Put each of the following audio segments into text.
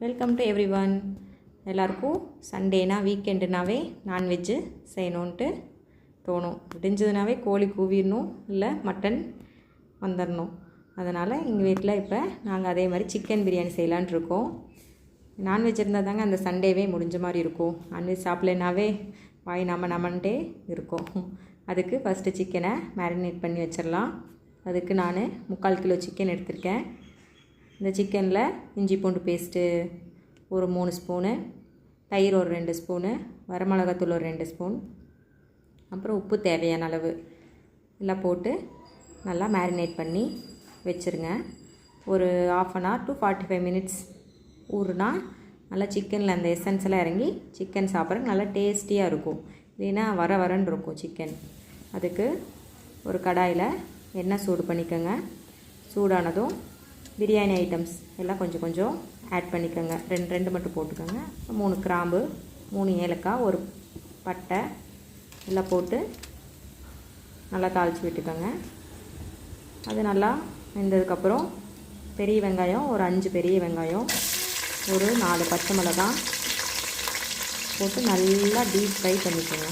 Welcome to every one. எல்லாருக்கும் சண்டேனா வீக்கெண்டுனாவே non veg செய்யணுன்ட்டு தோணும். விடிஞ்சதுனாவே கோழி கூவிடணும், இல்லை மட்டன் வந்துடணும். அதனால் எங்கள் வீட்டில் இப்போ நாங்கள் அதே மாதிரி சிக்கன் பிரியாணி செய்யலான் இருக்கோம். நான்வெஜ் இருந்தால் தாங்க அந்த சண்டேவே முடிஞ்ச மாதிரி இருக்கும். நான்வெஜ் சாப்பிட்லனாவே வாய் நமன்ட்டே இருக்கும். அதுக்கு ஃபஸ்ட்டு சிக்கனை மேரினேட் பண்ணி வச்சிடலாம். அதுக்கு நான் 3/4 கிலோ சிக்கன் எடுத்திருக்கேன். இந்த சிக்கனில் இஞ்சி பூண்டு பேஸ்ட்டு ஒரு 3 ஸ்பூனு, தயிர் ஒரு 2 ஸ்பூனு, வரமிளகாத்தூள் ஒரு 2 ஸ்பூன், அப்புறம் உப்பு தேவையான அளவு எல்லாம் போட்டு நல்லா மேரினேட் பண்ணி வச்சுருங்க. ஒரு 1/2 hour to 45 minutes ஊறுனா நல்லா சிக்கனில் அந்த எசன்ஸ் எல்லாம் இறங்கி சிக்கன் சாப்பிட்றதுக்கு நல்லா டேஸ்டியாக இருக்கும். இல்லைன்னா வரன்னு இருக்கும் சிக்கன். அதுக்கு ஒரு கடாயில் எண்ணெய் சூடு பண்ணிக்கோங்க. சூடானதும் பிரியாணி ஐட்டம்ஸ் எல்லாம் கொஞ்சம் கொஞ்சம் ஆட் பண்ணிக்கோங்க. 2 மட்டும் போட்டுக்கோங்க. 3 கிராம்பு, 3 ஏலக்காய், ஒரு பட்டை எல்லாம் போட்டு நல்லா தாளித்து விட்டுக்கோங்க. அது நல்லா வெந்ததுக்கப்புறம் பெரிய வெங்காயம் ஒரு 5 பெரிய வெங்காயம், ஒரு 4 பச்சை மிளகாய் போட்டு நல்லா டீப் ஃப்ரை பண்ணிக்கோங்க.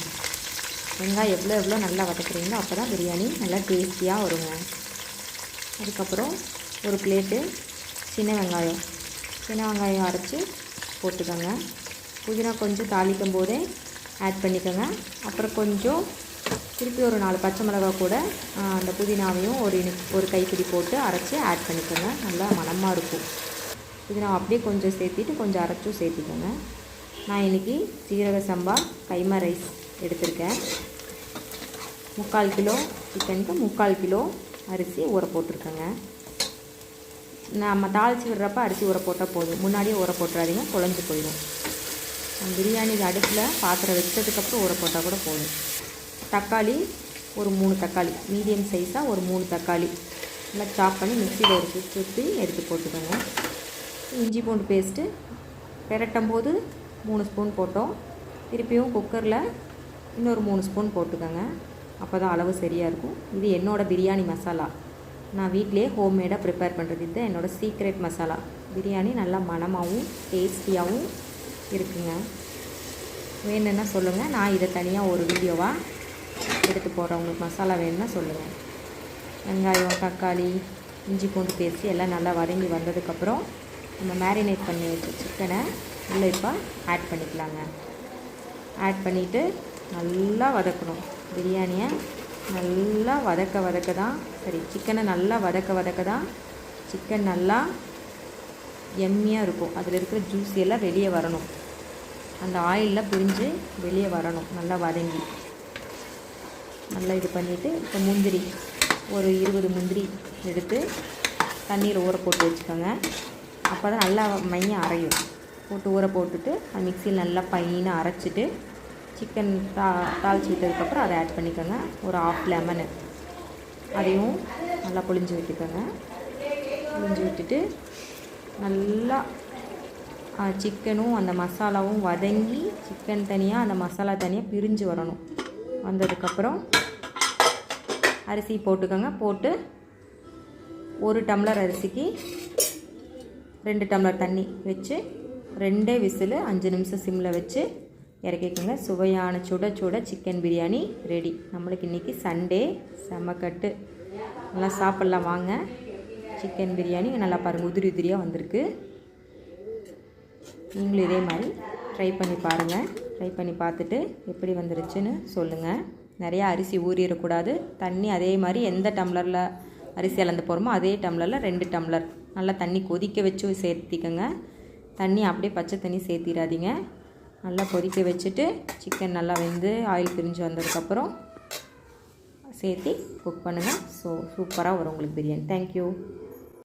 வெங்காயம் எவ்வளோ நல்லா வதக்குறீங்களோ அப்போ தான் பிரியாணி நல்லா டேஸ்டியாக வருங்க. அதுக்கப்புறம் ஒரு பிளேட்டு சின்ன வெங்காயம் அரைச்சி போட்டுக்கோங்க. புதினா கொஞ்சம் தாளிக்கும் போதே ஆட் பண்ணிக்கோங்க. அப்புறம் கொஞ்சம் திருப்பி ஒரு 4 பச்சை மிளகாய் கூட அந்த புதினாவையும் ஒரு கைப்பிடி போட்டு அரைச்சி ஆட் பண்ணிக்கோங்க. நல்லா மணமாக இருக்கும். புதினா அப்படியே கொஞ்சம் சேர்த்திட்டு கொஞ்சம் அரைச்சும் சேர்த்திக்கோங்க. நான் இன்றைக்கி சீரக சம்பா கைமா ரைஸ் எடுத்திருக்கேன். 3/4 கிலோ சிக்கனுக்கு 3/4 கிலோ அரிசி ஊற போட்டிருக்கேங்க. நம்ம தாளித்து விடுறப்ப அரிசி ஊற போட்டால் போதும். முன்னாடியே ஊற போட்டுறாதீங்க, குழஞ்சி போயிடும். பிரியாணி அடுப்பில் பாத்திரம் வச்சதுக்கப்புறம் ஊற போட்டால் கூட போதும். தக்காளி ஒரு 3 தக்காளி, மீடியம் சைஸாக ஒரு 3 தக்காளி நல்லா சாப் பண்ணி மிக்சியில் ஒரு சுற்றி எடுத்து போட்டுக்கோங்க. இஞ்சி பூண்டு பேஸ்ட்டு பெரட்டும் போது 3 ஸ்பூன் போட்டோம். திருப்பியும் குக்கரில் இன்னொரு 3 ஸ்பூன் போட்டுக்கோங்க. அப்போ தான் அளவு சரியாக இருக்கும். இது என்னோடய பிரியாணி மசாலா. நான் வீட்டிலேயே ஹோம்மேடாக ப்ரிப்பேர் பண்ணுறது. இது என்னோடய சீக்ரெட் மசாலா. பிரியாணி நல்லா மணமாகவும் டேஸ்டியாகவும் இருக்குங்க. வேணுன்னா சொல்லுங்கள், நான் இதை தனியாக ஒரு வீடியோவாக எடுத்து போடுறேன். உங்களுக்கு மசாலா வேணுன்னா சொல்லுங்கள். வெங்காயம், தக்காளி, இஞ்சி பூண்டு பேஸ்ட்டு எல்லாம் நல்லா வதங்கி வந்ததுக்கப்புறம் நம்ம மேரினேட் பண்ணி வச்ச சிக்கனை உள்ளே இப்போ ஆட் பண்ணிக்கலாங்க. ஆட் பண்ணிவிட்டு நல்லா வதக்கணும். பிரியாணியை நல்லா வதக்க தான் சிக்கனை நல்லா வதக்க தான் சிக்கன் நல்லா எம்மியாக இருக்கும். அதில் இருக்கிற ஜூஸ் எல்லாம் வெளியே வரணும். அந்த ஆயிலில் பிரிஞ்சு வெளியே வரணும். நல்லா வதங்கி நல்லா இது பண்ணிவிட்டு இப்போ முந்திரி ஒரு 20 முந்திரி எடுத்து தண்ணியில் ஊற போட்டு வச்சுக்கோங்க. அப்போ தான் நல்லா மையம் அரையும். போட்டு ஊற போட்டுட்டு அது மிக்சியில் நல்லா பையனாக அரைச்சிட்டு சிக்கன் தாளித்து விட்டதுக்கப்புறம் அதை ஆட் பண்ணிக்கோங்க. ஒரு 1/2 லெமனு அதையும் நல்லா புழிஞ்சு விட்டுக்கோங்க. புழிஞ்சு விட்டுட்டு நல்லா சிக்கனும் அந்த மசாலாவும் வதங்கி சிக்கன் தனியாக அந்த மசாலா தனியாக பிரிஞ்சு வரணும். வந்ததுக்கப்புறம் அரிசி போட்டுக்கோங்க. போட்டு 1 டம்ளர் அரிசிக்கு 2 டம்ளர் தண்ணி வச்சு 2 விசில் 5 நிமிஷம் சிம்மில் வச்சு இறக்கிக்கோங்க. சுவையான சுட சிக்கன் பிரியாணி ரெடி. நம்மளுக்கு இன்றைக்கி சண்டே செம்மக்கட்டு. நல்லா சாப்பிட்லாம் வாங்க. சிக்கன் பிரியாணி நல்லா பாருங்கள், உதிரியாக வந்திருக்கு. நீங்களும் இதே மாதிரி ட்ரை பண்ணி பாருங்கள். ட்ரை பண்ணி பார்த்துட்டு எப்படி வந்துருச்சுன்னு சொல்லுங்கள். நிறையா அரிசி ஊறிடக்கூடாது. தண்ணி அதே மாதிரி எந்த டம்ளரில் அரிசி அளந்து போகிறோமோ அதே டம்ளரில் 2 டம்ளர் நல்லா தண்ணி கொதிக்க வச்சு சேர்த்திக்கோங்க. தண்ணி அப்படியே பச்சை தண்ணி சேர்த்திடாதீங்க. நல்லா கொதிக்க வச்சுட்டு சிக்கன் நல்லா வெந்து ஆயில் பிரிஞ்சு வந்ததுக்கப்புறம் சேர்த்து குக் பண்ணுங்கள். சூப்பராக வரும் உங்களுக்கு பிரியாணி. தேங்க்யூ.